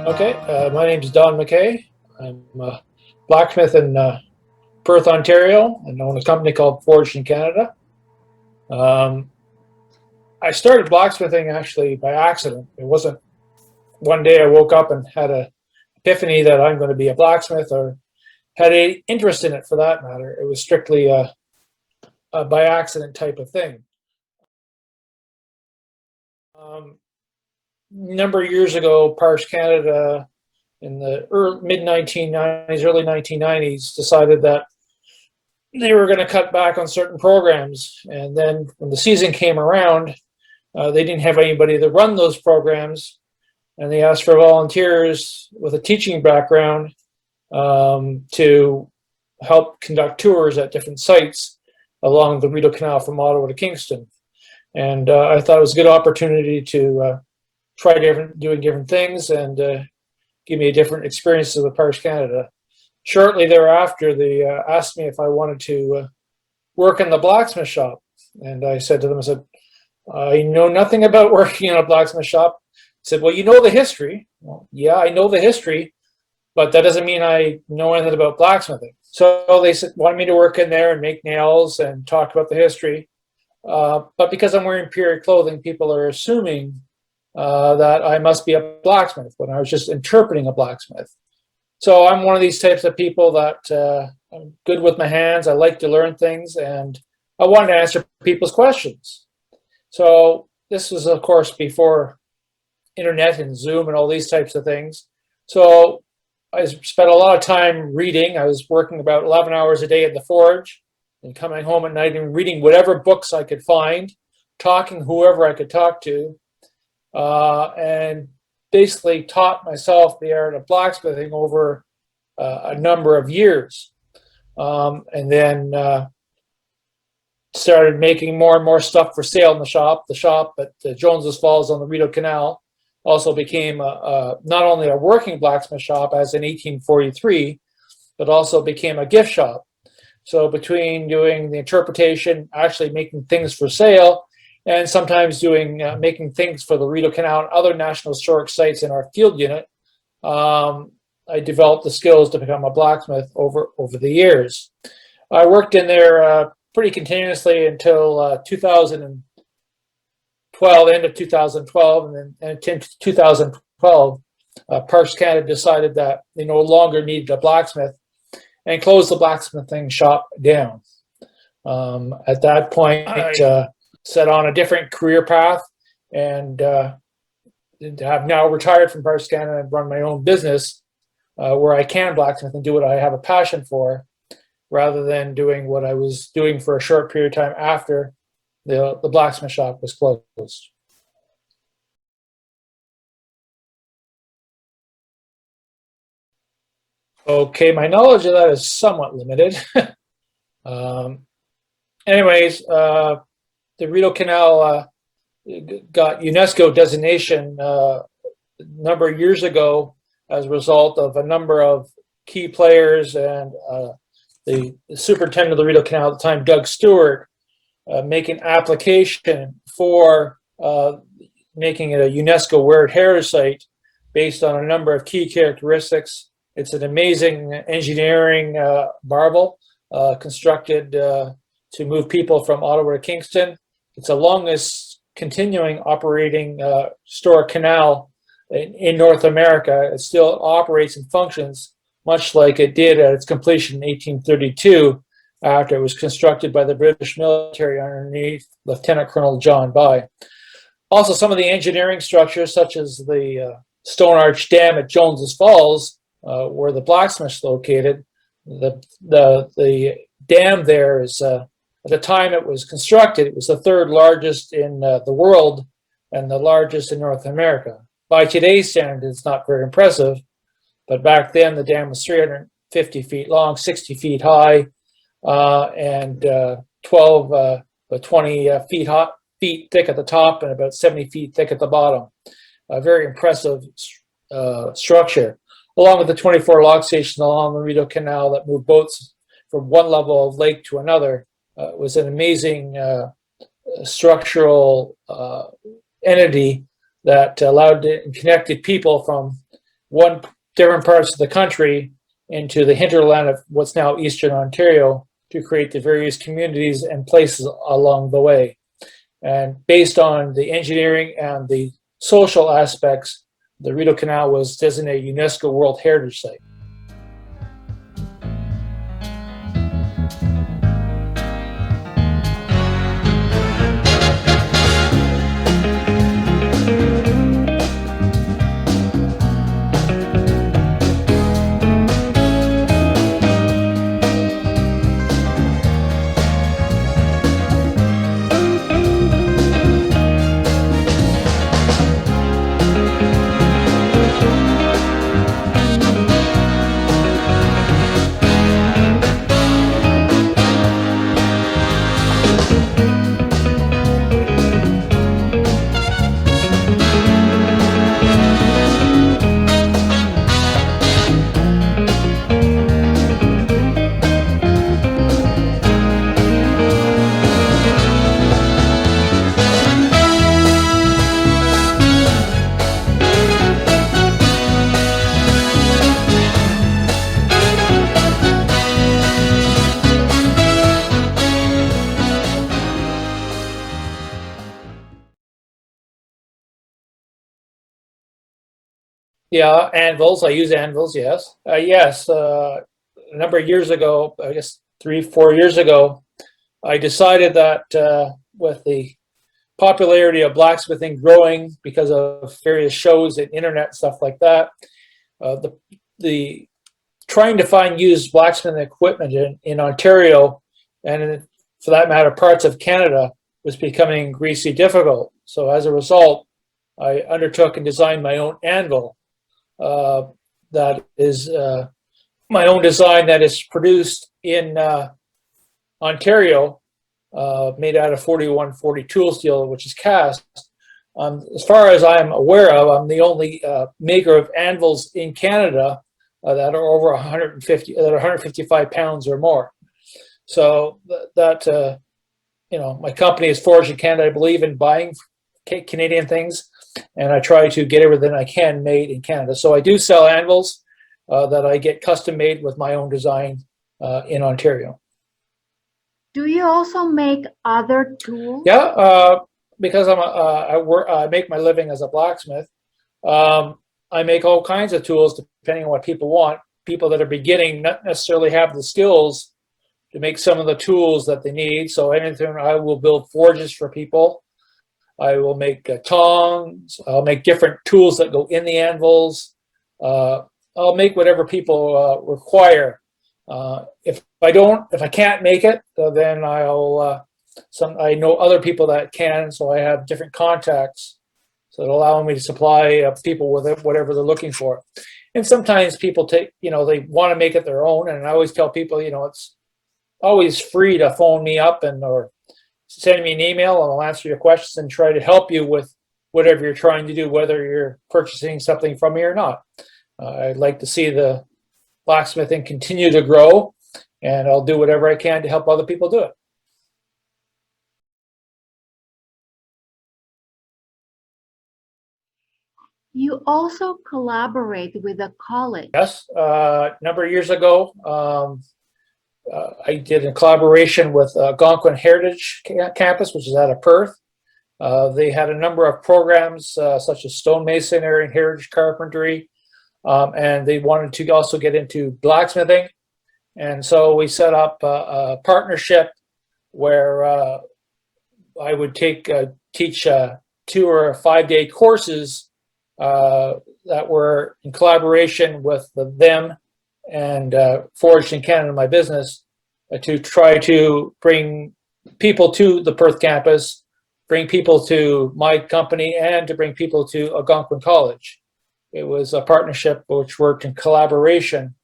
Okay, my name is Don MacKay. I'm a blacksmith in Perth, Ontario, and own a company called Forged in Canada. Um, I started blacksmithing actually by accident. It wasn't one day I woke up and had an epiphany that I'm going to be a blacksmith or had an interest in it for that matter. It was strictly a by accident type of thing. A number of years ago, Parks Canada in the mid 1990s, early 1990s, decided that they were going to cut back on certain programs. And then when the season came around, they didn't have anybody to run those programs. And they asked for volunteers with a teaching background to help conduct tours at different sites along the Rideau Canal from Ottawa to Kingston. And I thought it was a good opportunity to try doing different things and give me a different experience of the Parks Canada. Shortly thereafter, they asked me if I wanted to work in the blacksmith shop. And I said to them, I know nothing about working in a blacksmith shop. I said, well, you know the history. Well, yeah, I know the history, but that doesn't mean I know anything about blacksmithing. So they wanted me to work in there and make nails and talk about the history. But because I'm wearing period clothing, people are assuming that I must be a blacksmith when I was just interpreting a blacksmith. So I'm one of these types of people that I'm good with my hands. I like to learn things, and I wanted to answer people's questions. So this was, of course, before internet and Zoom and all these types of things. So I spent a lot of time reading. I was working about 11 hours a day at the forge and coming home at night and reading whatever books I could find, talking whoever I could talk to, and basically taught myself the art of blacksmithing over a number of years. And then started making more and more stuff for sale in the shop. The shop at Jones's Falls on the Rideau Canal also became not only a working blacksmith shop as in 1843, but also became a gift shop. So between doing the interpretation, actually making things for sale, and sometimes doing making things for the Rideau Canal and other National Historic Sites in our field unit, I developed the skills to become a blacksmith over the years. I worked in there pretty continuously until 2012, end of 2012, and then in 2012, Parks Canada decided that they no longer needed a blacksmith and closed the blacksmithing shop down. At that point, set on a different career path and have now retired from Parks Canada and run my own business where I can blacksmith and do what I have a passion for, rather than doing what I was doing for a short period of time after the blacksmith shop was closed. Okay, my knowledge of that is somewhat limited. Anyways, the Rideau Canal got UNESCO designation a number of years ago as a result of a number of key players and the superintendent of the Rideau Canal at the time, Doug Stewart, making application for making it a UNESCO World Heritage Site based on a number of key characteristics. It's an amazing engineering marvel constructed to move people from Ottawa to Kingston. It's the longest continuing operating historic canal in North America. It still operates and functions much like it did at its completion in 1832 after it was constructed by the British military underneath Lieutenant Colonel John By. Also, some of the engineering structures, such as the Stone Arch Dam at Jones's Falls, where the blacksmith's located, the dam there is, at the time it was constructed, it was the third largest in the world and the largest in North America. By today's standards, it's not very impressive, but back then the dam was 350 feet long, 60 feet high, and 20 feet thick at the top and about 70 feet thick at the bottom. A very impressive structure, along with the 24 log stations along the Rideau Canal that move boats from one level of lake to another. Was an amazing structural entity that allowed and connected people from one different parts of the country into the hinterland of what's now Eastern Ontario to create the various communities and places along the way. And based on the engineering and the social aspects, the Rideau Canal was designated UNESCO World Heritage Site. Yeah, anvils. I use anvils. Yes, yes. A number of years ago, I guess 3, 4 years ago, I decided that with the popularity of blacksmithing growing because of various shows and internet stuff like that, the trying to find used blacksmithing equipment in Ontario and for that matter parts of Canada was becoming greasy difficult. So as a result, I undertook and designed my own anvil that is my own design that is produced in Ontario, made out of 4140 tool steel, which is cast. As far as I'm aware of, I'm the only maker of anvils in Canada that are over 150, that are 155 pounds or more. So that my company is Forged in Canada. I believe in buying Canadian things, and I try to get everything I can made in Canada. So I do sell anvils that I get custom made with my own design in Ontario. Do you also make other tools? Yeah, because I make my living as a blacksmith. I make all kinds of tools depending on what people want. People that are beginning not necessarily have the skills to make some of the tools that they need. So anything, I will build forges for people. I will make tongs. I'll make different tools that go in the anvils. I'll make whatever people require. If I can't make it, then I know other people that can, so I have different contacts so that allow me to supply people with whatever they're looking for. And sometimes people take, they want to make it their own, and I always tell people, it's always free to phone me up or send me an email, and I'll answer your questions and try to help you with whatever you're trying to do, whether you're purchasing something from me or not. I'd like to see the blacksmithing continue to grow, and I'll do whatever I can to help other people do it. You also collaborate with a college. Yes, a number of years ago, I did a collaboration with Algonquin Heritage Campus, which is out of Perth. They had a number of programs such as stonemasonry and heritage carpentry, and they wanted to also get into blacksmithing. And so we set up a partnership where I would teach 2 or 5-day courses that were in collaboration with them and Forged in Canada, my business, to try to bring people to the Perth campus, bring people to my company, and to bring people to Algonquin College. It was a partnership which worked in collaboration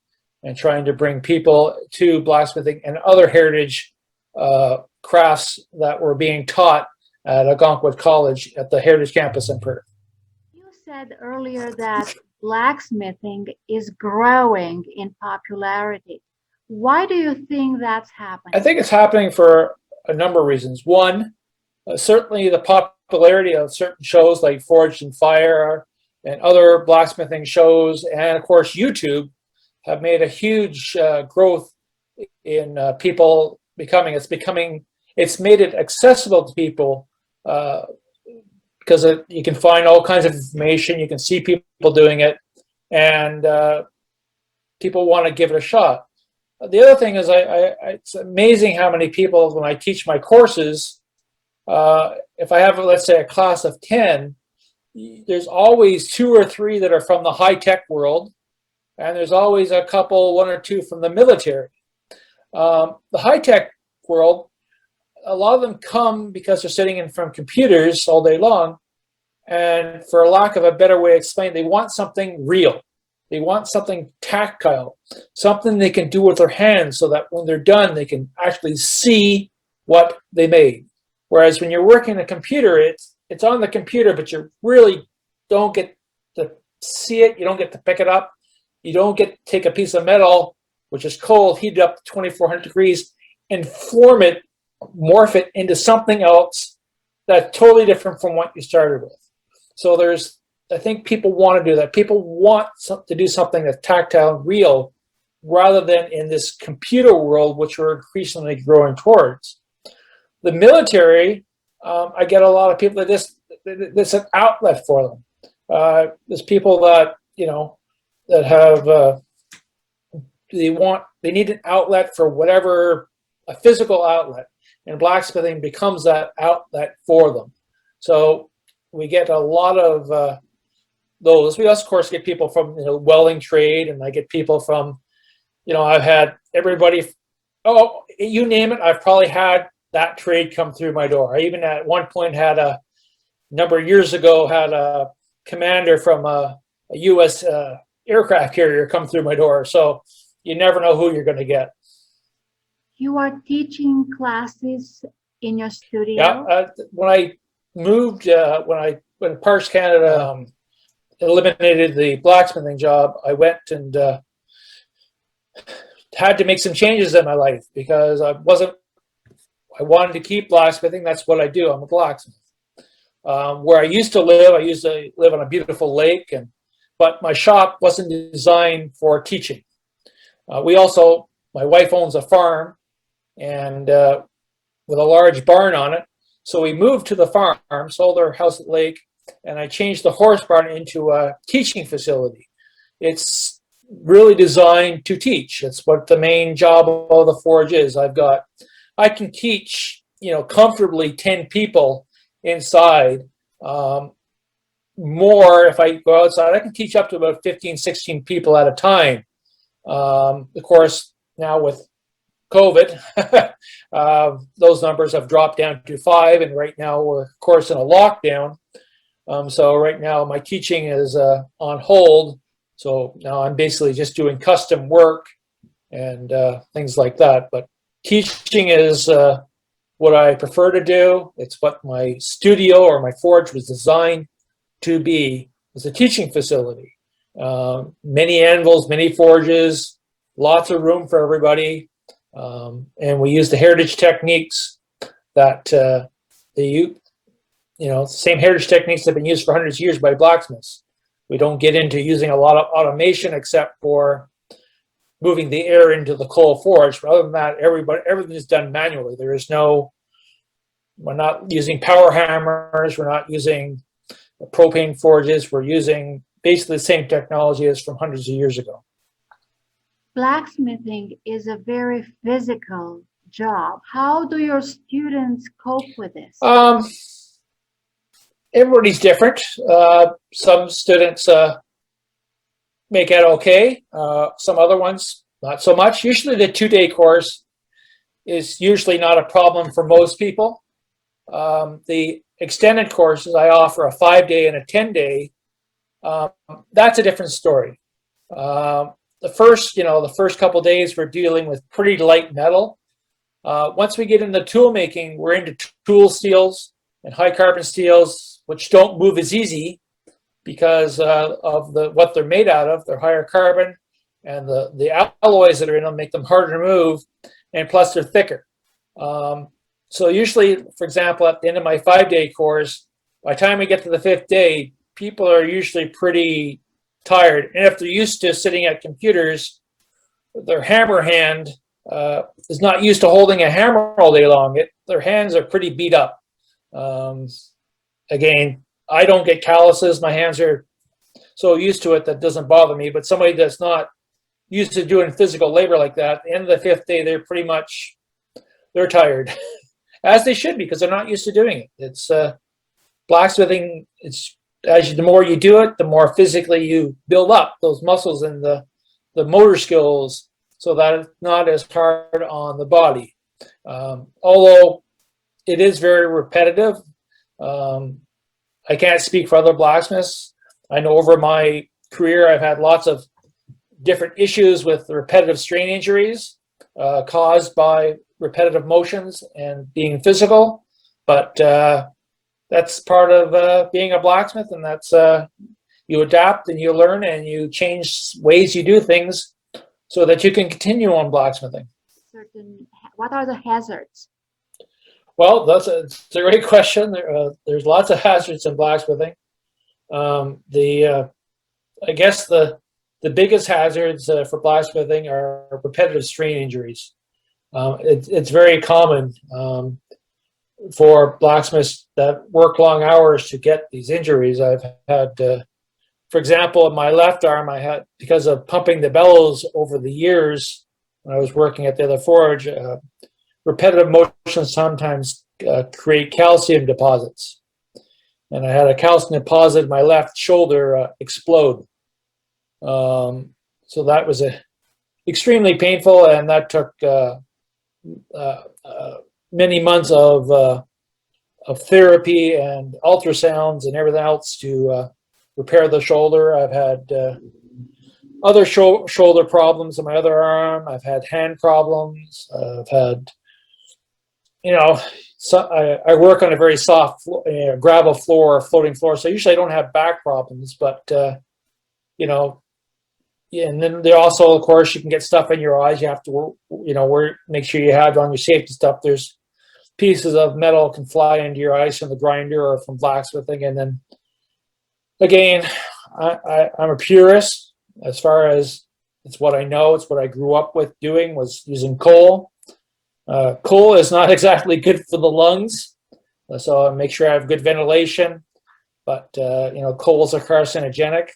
and trying to bring people to blacksmithing and other heritage crafts that were being taught at Algonquin College at the Heritage Campus in Perth. You said earlier that blacksmithing is growing in popularity. Why do you think that's happening? I think it's happening for a number of reasons. One, certainly the popularity of certain shows like Forged in Fire and other blacksmithing shows, and of course YouTube have made a huge growth in people becoming. It's made it accessible to people because you can find all kinds of information. You can see people doing it, and people want to give it a shot. The other thing is, it's amazing how many people, when I teach my courses, if I have, let's say, a class of 10, there's always 2 or 3 that are from the high-tech world, and there's always a couple, 1 or 2 from the military. The high-tech world, a lot of them come because they're sitting in front of computers all day long, and for lack of a better way to explain, they want something real. They want something tactile, something they can do with their hands so that when they're done, they can actually see what they made. Whereas when you're working a computer, it's on the computer, but you really don't get to see it. You don't get to pick it up. You don't get to take a piece of metal, which is cold, heat it up to 2,400 degrees, and morph it into something else that's totally different from what you started with. So I think people want to do that. People want to do something that's tactile and real, rather than in this computer world, which we're increasingly growing towards. The military, I get a lot of people that this an outlet for them. There's people that, that have, they need an outlet for whatever, a physical outlet, and blacksmithing becomes that outlet for them. So we get a lot of those. We also, of course, get people from welding trade, and I get people from, I've had everybody, you name it, I've probably had that trade come through my door. I even at one point had a number of years ago had a commander from a U.S. Aircraft carrier come through my door. So you never know who you're going to get. You are teaching classes in your studio? Yeah. When I moved, when Parks Canada eliminated the blacksmithing job, I went and had to make some changes in my life because I wanted to keep blacksmithing. That's what I do. I'm a blacksmith. Where I used to live on a beautiful lake, but my shop wasn't designed for teaching. My wife owns a farm, and with a large barn on it. So we moved to the farm, sold our house at the lake, and I changed the horse barn into a teaching facility. It's really designed to teach. It's what the main job of the forge is. I can teach, comfortably 10 people inside. More if I go outside, I can teach up to about 15, 16 people at a time. Of course, now with COVID, those numbers have dropped down to 5, and right now we're, of course, in a lockdown. So right now my teaching is on hold. So now I'm basically just doing custom work and things like that. But teaching is what I prefer to do. It's what my studio or my forge was designed to be, as a teaching facility. Many anvils, many forges, lots of room for everybody. And we use the heritage techniques that same heritage techniques that have been used for hundreds of years by blacksmiths. We don't get into using a lot of automation except for moving the air into the coal forge. But other than that, everything is done manually. We're not using power hammers. We're not using propane forges. We're using basically the same technology as from hundreds of years ago. Blacksmithing is a very physical job. How do your students cope with this? Everybody's different. Some students make it okay. Some other ones, not so much. Usually the 2-day course is usually not a problem for most people. The extended courses, I offer a 5-day and a 10-day. That's a different story. The first couple of days we're dealing with pretty light metal. Once we get into tool making, we're into tool steels and high carbon steels, which don't move as easy because of what they're made out of. They're higher carbon, and the alloys that are in them make them harder to move, and plus they're thicker. So usually, for example, at the end of my 5-day course, by the time we get to the 5th day, people are usually pretty tired. And if they're used to sitting at computers, their hammer hand is not used to holding a hammer all day long. Their hands are pretty beat up. Again, I don't get calluses. My hands are so used to it that doesn't bother me. But somebody that's not used to doing physical labor like that, at the end of the 5th day, they're tired, as they should be, because they're not used to doing it. It's blacksmithing. The more you do it, the more physically you build up those muscles and the motor skills, so that it's not as hard on the body. Although it is very repetitive. I can't speak for other blacksmiths. I know over my career I've had lots of different issues with repetitive strain injuries caused by repetitive motions and being physical, but that's part of being a blacksmith, and that's you adapt and you learn and you change ways you do things so that you can continue on blacksmithing. What are the hazards? Well, it's a great question. There's lots of hazards in blacksmithing. I guess the biggest hazards for blacksmithing are repetitive strain injuries. It's very common for blacksmiths that work long hours to get these injuries. I've had, for example, in my left arm, I had, because of pumping the bellows over the years when I was working at the other forge, repetitive motions sometimes create calcium deposits. And I had a calcium deposit in my left shoulder explode. So that was extremely painful, and that took many months of therapy and ultrasounds and everything else to repair the shoulder. I've had other shoulder problems in my other arm. I've had hand problems. I've had, I work on a very soft gravel floor, floating floor, so usually I don't have back problems, but yeah, and then there also, of course, you can get stuff in your eyes. You have to, make sure you have on your safety stuff. There's pieces of metal can fly into your eyes from the grinder or from blacksmithing. And then, again, I'm a purist as far as it's what I know. It's what I grew up with doing, was using coal. Coal is not exactly good for the lungs, so I make sure I have good ventilation. But coals are carcinogenic.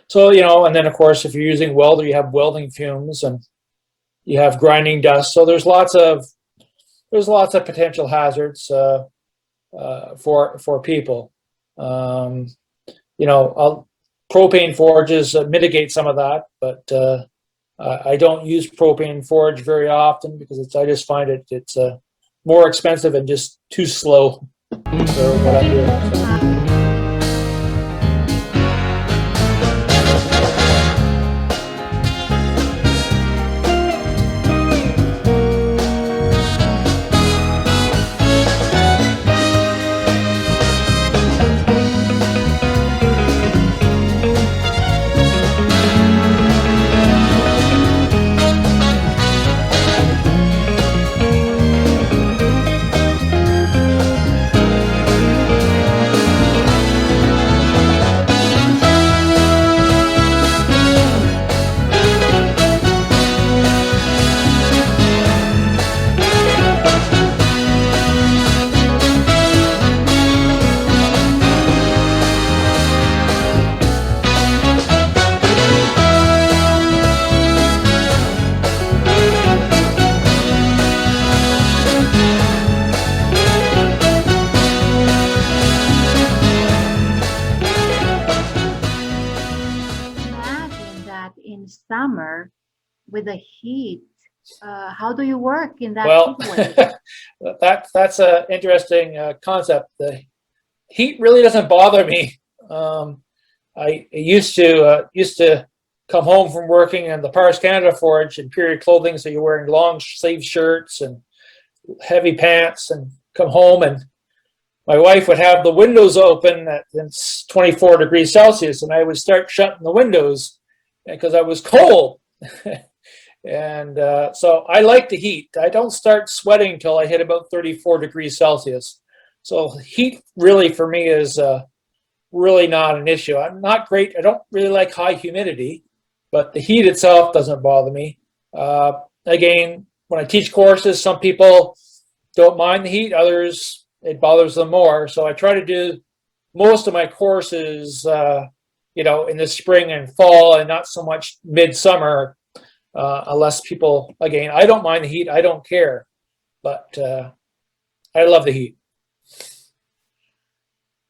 So, and then of course, if you're using welder, you have welding fumes and you have grinding dust. So there's lots of potential hazards for people. Propane forges mitigate some of that, but I don't use propane forge very often because I just find it's more expensive and just too slow for what I'm doing. So. Summer with the heat, how do you work in that heat wave? That's an interesting concept. The heat really doesn't bother me. I used to come home from working in the Pars Canada forge in period clothing, so you're wearing long sleeve shirts and heavy pants, and come home and my wife would have the windows open at 24 degrees Celsius, and I would start shutting the windows because I was cold. And so I like the heat. I don't start sweating until I hit about 34 degrees Celsius. So heat really for me is really not an issue. I'm not great. I don't really like high humidity, but the heat itself doesn't bother me. Again, when I teach courses, some people don't mind the heat, others it bothers them more. So I try to do most of my courses, in the spring and fall, and not so much midsummer, unless people. Again, I don't mind the heat. I don't care, but I love the heat.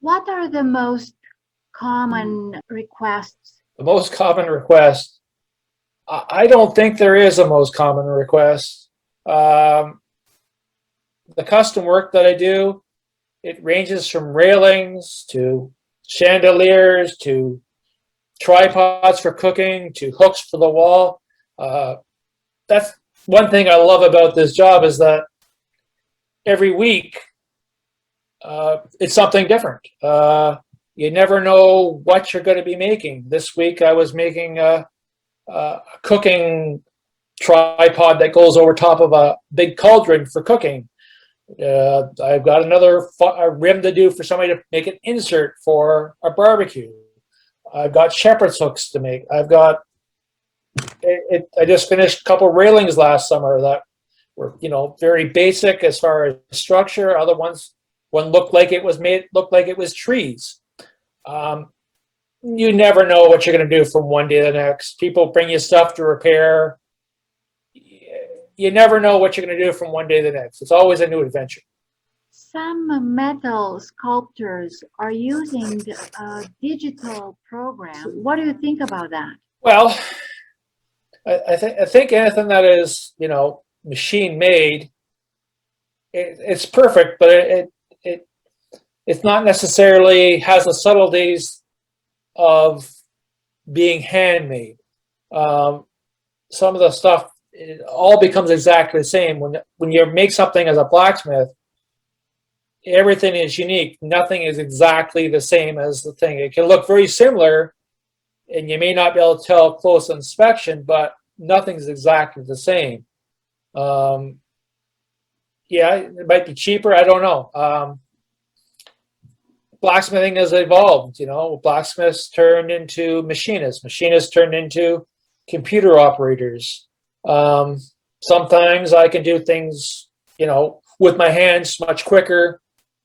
What are the most common requests? The most common request. I don't think there is a most common request. The custom work that I do, it ranges from railings to chandeliers to tripods for cooking to hooks for the wall. That's one thing I love about this job, is that every week it's something different. You never know what you're going to be making. This week I was making a cooking tripod that goes over top of a big cauldron for cooking. I've got another rim to do for somebody to make an insert for a barbecue. I've got shepherd's hooks to make. I've got I just finished a couple railings last summer that were, very basic as far as structure. Other ones, one looked like it was trees. You never know what you're going to do from one day to the next. People bring you stuff to repair. You never know what you're going to do from one day to the next. It's always a new adventure. Some metal sculptors are using a digital program. What do you think about that? Well, I think anything that is, machine made, it's perfect, but it's not necessarily has the subtleties of being handmade. Some of the stuff, it all becomes exactly the same. When you make something as a blacksmith, everything is unique. Nothing is exactly the same as the thing. It can look very similar, and you may not be able to tell close inspection, but nothing's exactly the same. Yeah, it might be cheaper. I don't know. Blacksmithing has evolved. Blacksmiths turned into machinists. Machinists turned into computer operators. Sometimes I can do things, with my hands much quicker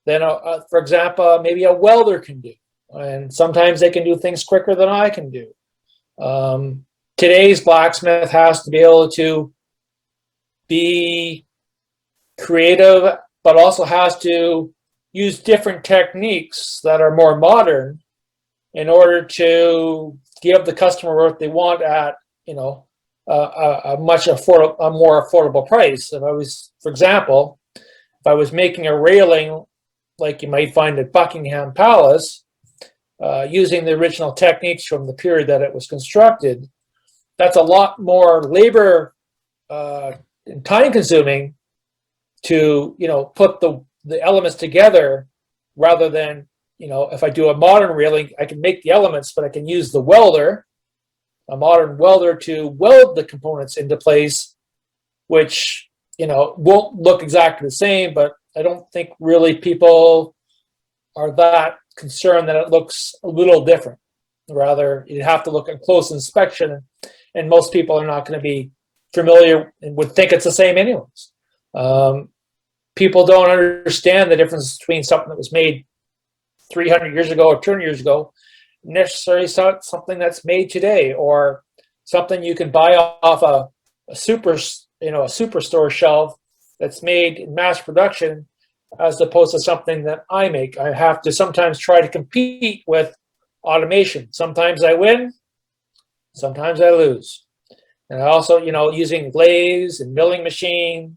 than, for example, maybe a welder can do. And sometimes they can do things quicker than I can do. Today's blacksmith has to be able to be creative, but also has to use different techniques that are more modern in order to give the customer what they want at, a more affordable price. If I was, for example, if I was making a railing like you might find at Buckingham Palace, using the original techniques from the period that it was constructed, that's a lot more labor and time consuming to, put the elements together, rather than, if I do a modern railing, I can make the elements, but I can use the welder, a modern welder, to weld the components into place, which, won't look exactly the same, but I don't think really people are that concerned that it looks a little different. Rather, you have to look at close inspection, and most people are not going to be familiar and would think it's the same anyways. People don't understand the difference between something that was made 300 years ago or 200 years ago, necessarily something that's made today, or something you can buy off a superstore shelf that's made in mass production, as opposed to something that I make. I have to sometimes try to compete with automation. Sometimes I win, sometimes I lose. And I also, using lathes and milling machines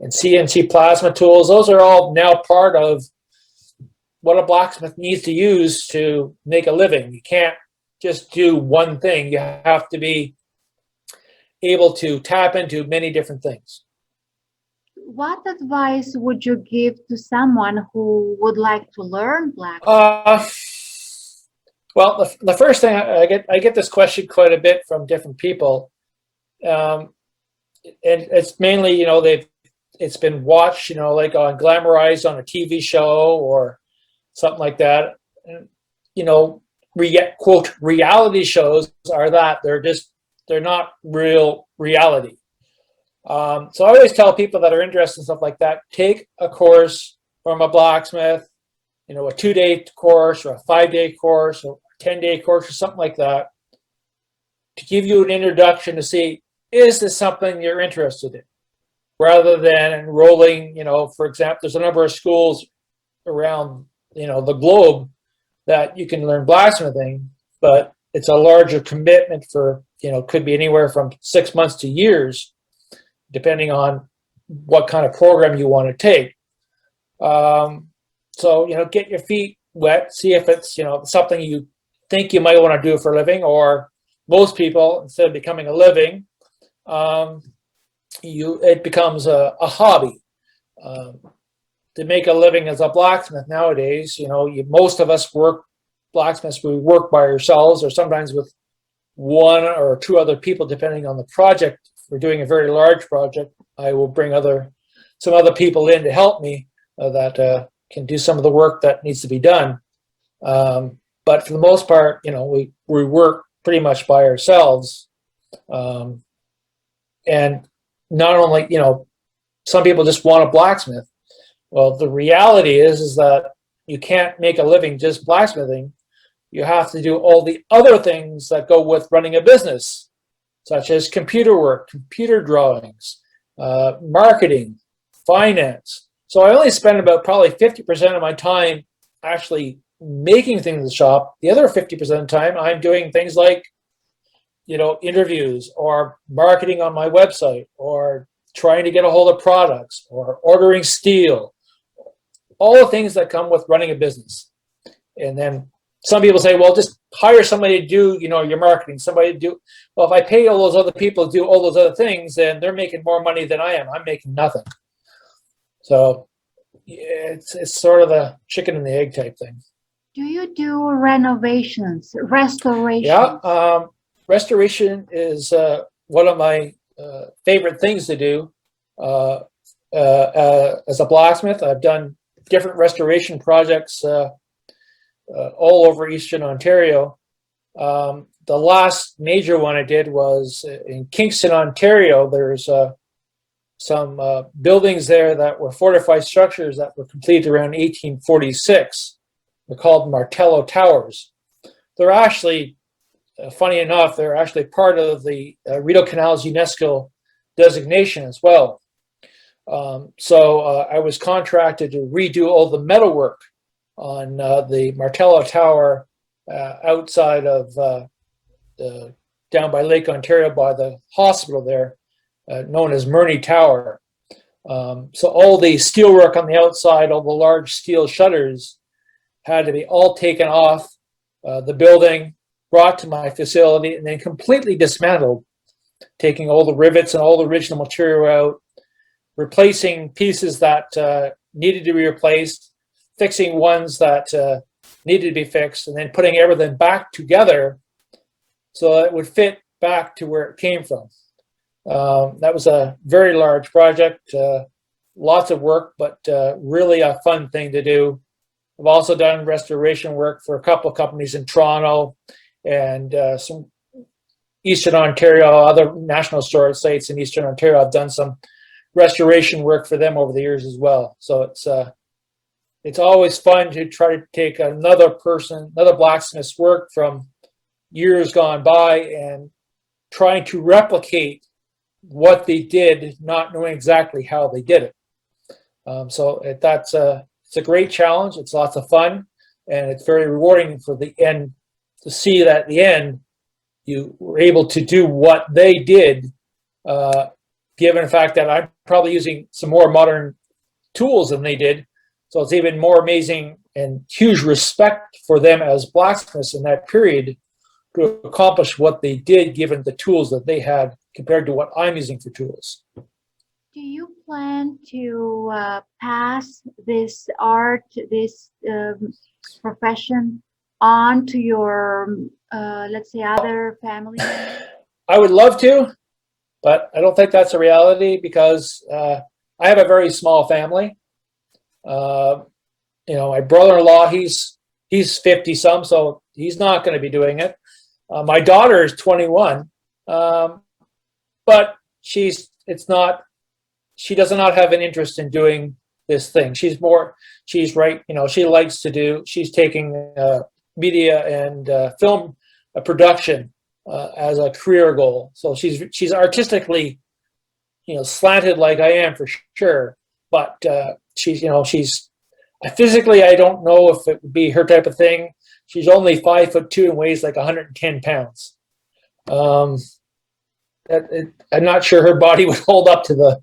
and CNC plasma tools, those are all now part of what a blacksmith needs to use to make a living. You can't just do one thing. You have to be able to tap into many different things. What advice would you give to someone who would like to learn blacksmithing? Well, the first thing I get this question quite a bit from different people, and it's mainly, it's been watched, like on glamorized on a TV show or something like that. And, quote, reality shows are that they're not real reality. So I always tell people that are interested in stuff like that, take a course from a blacksmith, a 2-day course or a 5-day course or a 10-day course or something like that, to give you an introduction to see, is this something you're interested in? Rather than enrolling, for example, there's a number of schools around, the globe that you can learn blacksmithing, but it's a larger commitment for, could be anywhere from 6 months to years, depending on what kind of program you want to take. So, get your feet wet, see if it's, something you think you might want to do for a living, or most people, instead of becoming a living, it becomes a hobby. To make a living as a blacksmith nowadays, most of us blacksmiths, we work by ourselves or sometimes with 1 or 2 other people, depending on the project. If we're doing a very large project, I will bring some other people in to help me that can do some of the work that needs to be done. But for the most part, we work pretty much by ourselves. And not only, some people just want a blacksmith. Well, the reality is that you can't make a living just blacksmithing. You have to do all the other things that go with running a business, such as computer work, computer drawings, marketing, finance. So I only spend about probably 50% of my time actually making things in the shop. The other 50% of the time, I'm doing things like, interviews or marketing on my website or trying to get a hold of products or ordering steel, all the things that come with running a business. And then some people say, well, just hire somebody to do, your marketing, somebody to do. Well, if I pay all those other people to do all those other things, then they're making more money than I am. I'm making nothing. So it's sort of a chicken and the egg type thing. Do you do renovations, restorations? Yeah, restoration is one of my favorite things to do. As a blacksmith, I've done different restoration projects all over Eastern Ontario. The last major one I did was in Kingston, Ontario. There's some buildings there that were fortified structures that were completed around 1846. They're called Martello Towers. They're actually, funny enough, they're actually part of the Rideau Canal's UNESCO designation as well. So I was contracted to redo all the metalwork on the Martello Tower outside of down by Lake Ontario by the hospital there, known as Murney Tower. So all the steelwork on the outside, all the large steel shutters had to be all taken off the building, brought to my facility, and then completely dismantled, taking all the rivets and all the original material out, replacing pieces that needed to be replaced, fixing ones that needed to be fixed, and then putting everything back together so that it would fit back to where it came from. That was a very large project, lots of work, but really a fun thing to do. I've also done restoration work for a couple of companies in Toronto and some Eastern Ontario, other national storage sites in Eastern Ontario. I've done some restoration work for them over the years as well. So it's always fun to try to take another blacksmith's work from years gone by and trying to replicate what they did, not knowing exactly how they did it. So it's a great challenge. It's lots of fun, and it's very rewarding for the end to see that at the end you were able to do what they did, given the fact that I'm probably using some more modern tools than they did. So it's even more amazing and huge respect for them as blacksmiths in that period to accomplish what they did, given the tools that they had compared to what I'm using for tools. Do you plan to pass this art, this profession on to your, let's say, other family members? I would love to, but I don't think that's a reality because I have a very small family. My brother-in-law, he's 50 some, so he's not going to be doing it. My daughter is 21, but she does not have an interest in doing this thing. She's taking media and film production as a career goal. So she's artistically, slanted like I am for sure. But physically, I don't know if it would be her type of thing. She's only 5'2" and weighs like 110 pounds. I'm not sure her body would hold up to the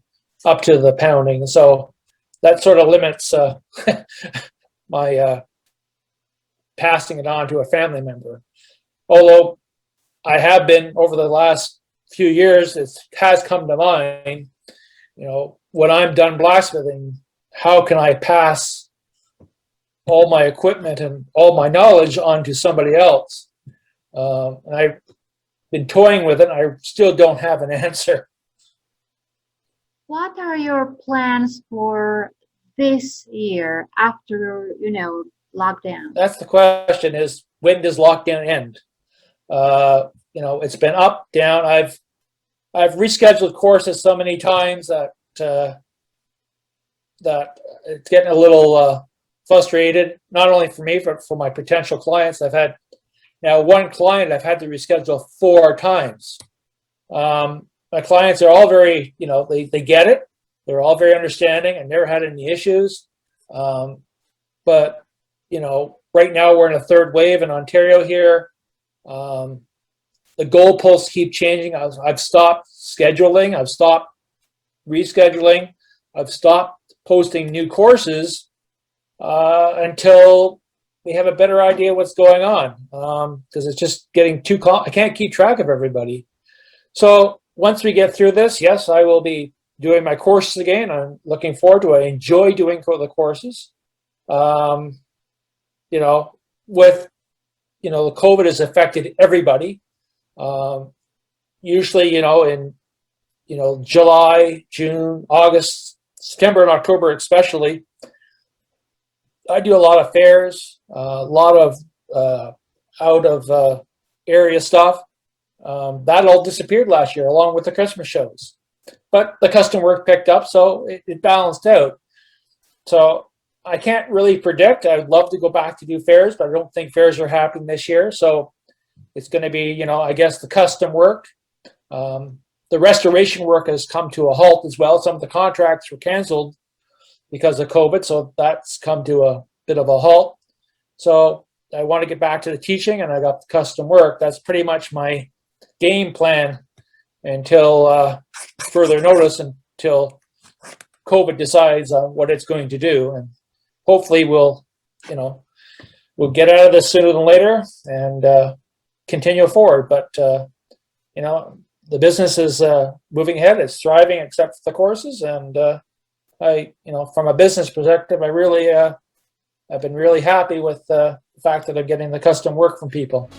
pounding. So that sort of limits my passing it on to a family member. Although I have been, over the last few years, it has come to mind, when I'm done blacksmithing, how can I pass all my equipment and all my knowledge on to somebody else? And I've been toying with it. I still don't have an answer. What are your plans for this year after, lockdown? That's the question, is when does lockdown end? It's been up, down. I've rescheduled courses so many times that it's getting a little frustrated, not only for me, but for my potential clients. I've had now one client I've had to reschedule 4 times. My clients are all very, they get it. They're all very understanding. I've never had any issues. But, right now we're in a 3rd wave in Ontario here. The goalposts keep changing. I've stopped scheduling. I've stopped rescheduling. I've stopped posting new courses until we have a better idea what's going on, because it's just getting too I can't keep track of everybody. So once we get through this, yes, I will be doing my courses again. I'm looking forward to it. I enjoy doing the courses. With the COVID has affected everybody. Usually, in July, June, August, September, and October especially, I do a lot of fairs, a lot of out of area stuff. That all disappeared last year, along with the Christmas shows. But the custom work picked up, so it balanced out. So I can't really predict. I would love to go back to do fairs, but I don't think fairs are happening this year. So it's going to be, I guess, the custom work. The restoration work has come to a halt as well. Some of the contracts were canceled because of COVID, so that's come to a bit of a halt. So I want to get back to the teaching, and I got the custom work. That's pretty much my game plan until further notice, until COVID decides what it's going to do. And hopefully we'll get out of this sooner than later and continue forward. But, the business is moving ahead. It's thriving, except for the courses. And from a business perspective, I've been really happy with the fact that I'm getting the custom work from people.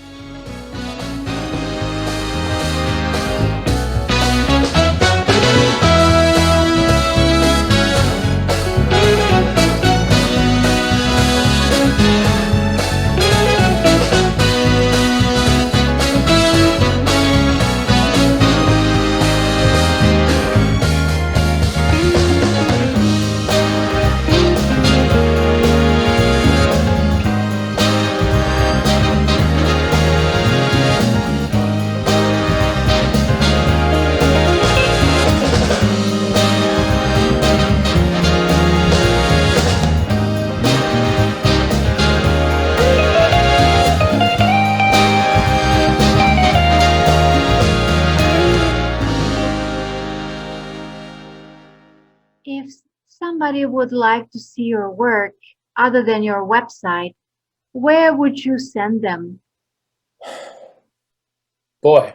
If somebody would like to see your work other than your website, where would you send them? Boy,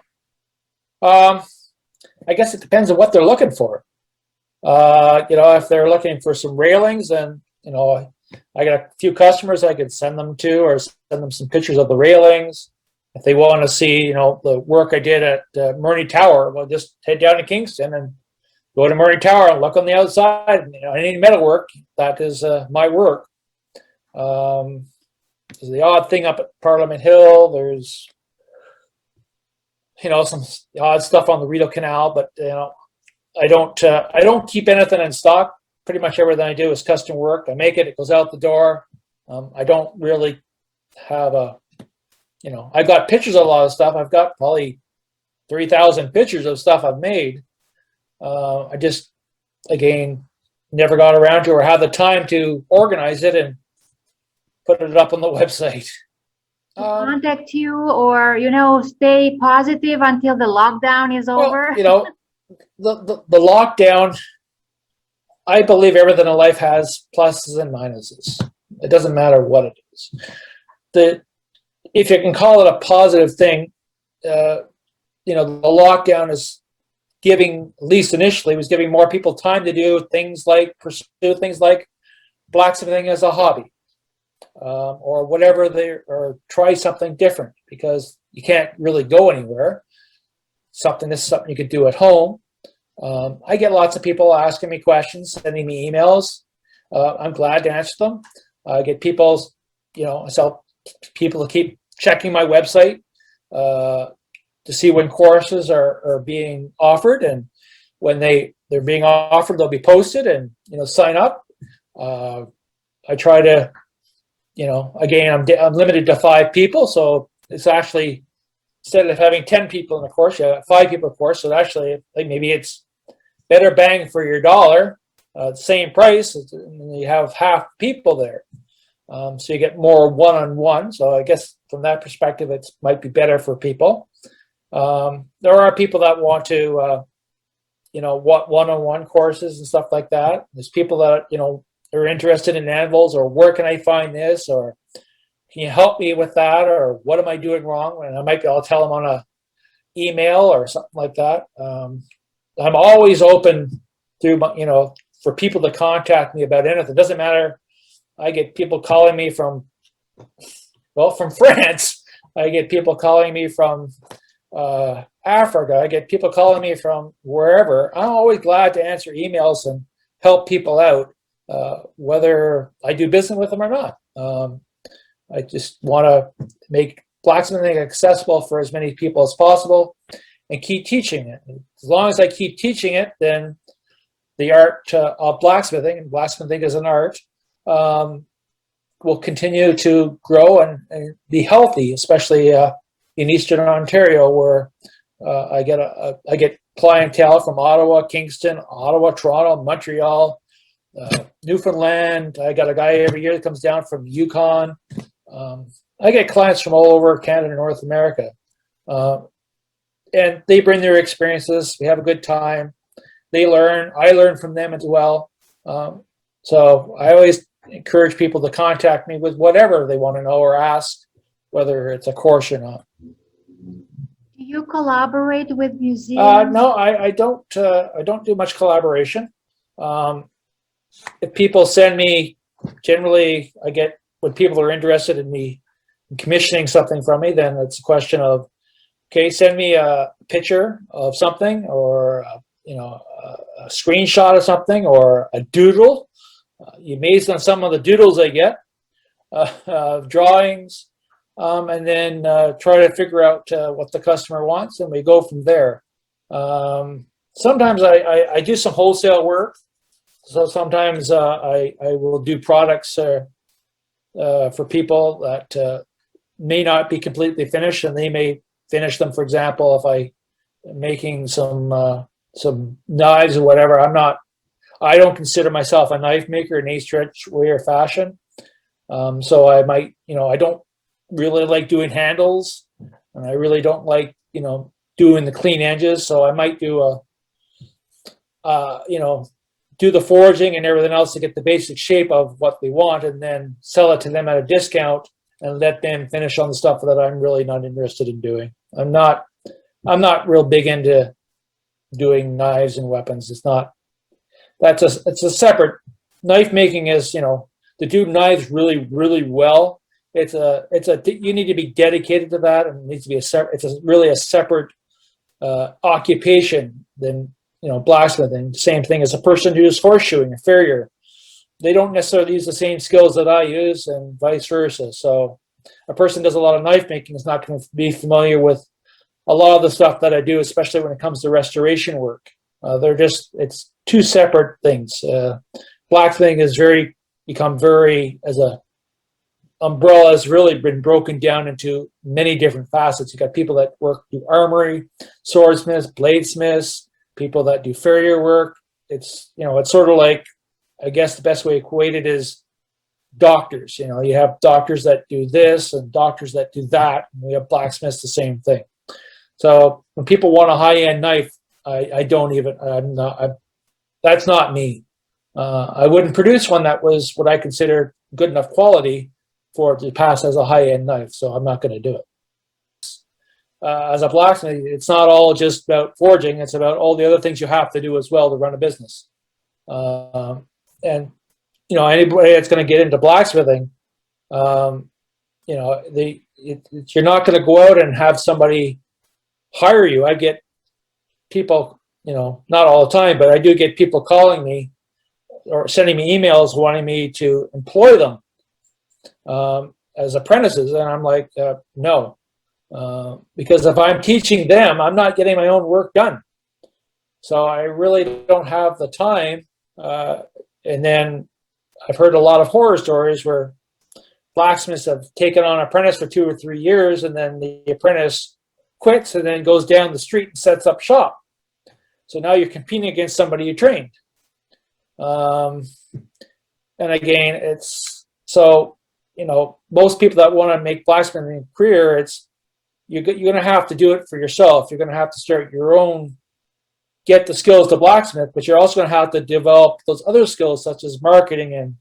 I guess it depends on what they're looking for. If they're looking for some railings, then I got a few customers I could send them to, or send them some pictures of the railings. If they want to see, the work I did at Murney Tower, well, just head down to Kingston and go to Murray Tower and look on the outside. You know, any metalwork, that is my work. There's the odd thing up at Parliament Hill. There's, you know, some odd stuff on the Rideau Canal, but you know, I don't keep anything in stock. Pretty much everything I do is custom work. I make it, it goes out the door. I don't really have a, you know, I've got pictures of a lot of stuff. I've got probably 3,000 pictures of stuff I've made. I just, again, never got around to or had the time to organize it and put it up on the website. Contact you, or, you know, stay positive until the lockdown is over? Well, you know, the lockdown, I believe everything in life has pluses and minuses. It doesn't matter what it is. If you can call it a positive thing, you know, the lockdown is giving, at least initially, was giving more people time to do things like pursue things like blacksmithing as a hobby, or whatever or try something different, because you can't really go anywhere. This is something you could do at home. I get lots of people asking me questions, sending me emails. I'm glad to answer them. I get people, you know, people to keep checking my website to see when courses are being offered, and when they're being offered, they'll be posted, and you know, sign up. I try to, you know, again, I'm limited to 5 people, so it's actually, instead of having 10 people in the course, you have 5 people in the course. So actually, like, maybe it's better bang for your dollar, same price, and you have half people there. So you get more one-on-one. So I guess from that perspective, it might be better for people. There are people that want to, you know, want one-on-one courses and stuff like that. There's people that, you know, are interested in anvils, or where can I find this, or can you help me with that, or what am I doing wrong? And I'll tell them on a email or something like that. I'm always open through, you know, for people to contact me about anything. It doesn't matter. I get people calling me from France. I get people calling me from Africa. I get people calling me from wherever. I'm always glad to answer emails and help people out, whether I do business with them or not. I just want to make blacksmithing accessible for as many people as possible and keep teaching it. As long as I keep teaching it, then the art of blacksmithing, and blacksmithing is an art, will continue to grow and be healthy, especially in Eastern Ontario, where I get clientele from Ottawa, Kingston, Ottawa, Toronto, Montreal, Newfoundland. I got a guy every year that comes down from Yukon. I get clients from all over Canada and North America, and they bring their experiences. We have a good time. They learn. I learn from them as well. So I always encourage people to contact me with whatever they want to know or ask, whether it's a course or not. Do you collaborate with museums? No, I don't do much collaboration. If people send me, generally I get, when people are interested in me commissioning something from me, then it's a question of, okay, send me a picture of something, or you know, a screenshot of something, or a doodle. You're amazed on some of the doodles I get, drawings, and then try to figure out what the customer wants, and we go from there. Sometimes I do some wholesale work, so sometimes I will do products for people that may not be completely finished, and they may finish them. For example, if I'm making some knives or whatever, I don't consider myself a knife maker in any stretch, way, or fashion. So I might, you know, I don't really like doing handles, and I really don't like, you know, doing the clean edges. So I might do you know, do the forging and everything else to get the basic shape of what they want, and then sell it to them at a discount and let them finish on the stuff that I'm really not interested in doing. I'm not real big into doing knives and weapons. It's not, it's a separate, knife making is, you know, to do knives really, really well, you need to be dedicated to that, and it needs to be it's really a separate occupation than blacksmithing, same thing as a person who's horseshoeing, a farrier. They don't necessarily use the same skills that I use, and vice versa. So a person does a lot of knife making is not going to be familiar with a lot of the stuff that I do, especially when it comes to restoration work. It's two separate things. Blacksmithing has become very, as a umbrella, has really been broken down into many different facets. You got people that work do armory, swordsmiths, bladesmiths, people that do farrier work. It's sort of like, I guess the best way to equate it is doctors. You have doctors that do this and doctors that do that. And we have blacksmiths, the same thing. So when people want a high-end knife, that's not me. I wouldn't produce one that was what I consider good enough quality for it to pass as a high-end knife, so I'm not going to do it. As a blacksmith, it's not all just about forging, it's about all the other things you have to do as well to run a business. And anybody that's going to get into blacksmithing, you're not going to go out and have somebody hire you. I get people, not all the time, but I do get people calling me or sending me emails wanting me to employ them as apprentices, and I'm like, no, because if I'm teaching them, I'm not getting my own work done. So I really don't have the time. And then I've heard a lot of horror stories where blacksmiths have taken on an apprentice for 2 or 3 years, and then the apprentice quits and then goes down the street and sets up shop. So now you're competing against somebody you trained. And again, it's so, most people that want to make blacksmithing a career, you're going to have to do it for yourself. You're going to have to start your own, get the skills to blacksmith, but you're also going to have to develop those other skills such as marketing and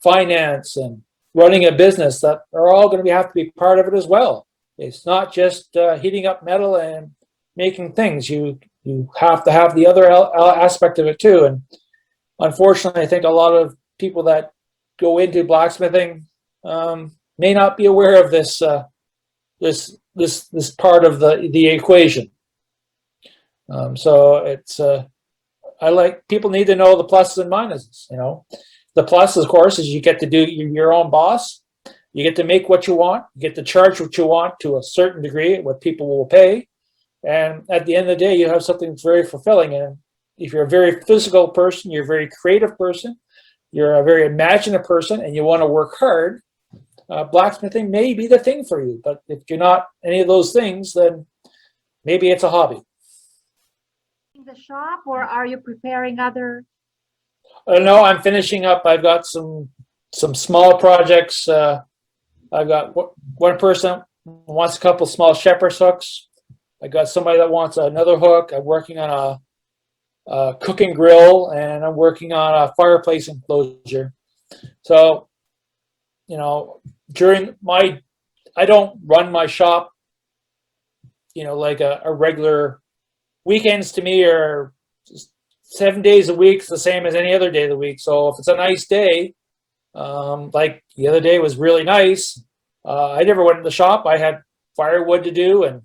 finance and running a business that are all going to have to be part of it as well. It's not just heating up metal and making things. You have to have the other aspect of it too. And unfortunately, I think a lot of people that go into blacksmithing may not be aware of this part of the equation. So it's people need to know the pluses and minuses. The plus, of course, is you get to do your own boss. You get to make what you want. You get to charge what you want to a certain degree, what people will pay. And at the end of the day, you have something that's very fulfilling. And if you're a very physical person, you're a very creative person, you're a very imaginative person, and you want to work hard, blacksmithing may be the thing for you. But if you're not any of those things, then maybe it's a hobby. The shop, or are you preparing other? No, I'm finishing up. I've got some small projects. I've got one person wants a couple small shepherd's hooks. I got somebody that wants another hook. I'm working on a cooking grill, and I'm working on a fireplace enclosure. So, I don't run my shop, like a regular. Weekends to me are 7 days a week. It's the same as any other day of the week. So if it's a nice day, like the other day was really nice, I never went to the shop. I had firewood to do and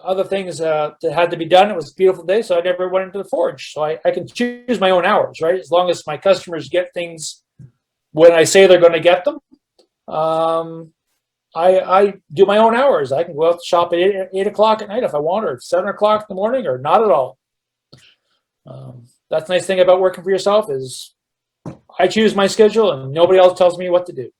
other things that had to be done. It was a beautiful day, so I never went into the forge. So I can choose my own hours, right? As long as my customers get things when I say they're going to get them. I do my own hours. I can go out to shop at 8 o'clock at night if I want, or 7 o'clock in the morning, or not at all. That's the nice thing about working for yourself is I choose my schedule and nobody else tells me what to do.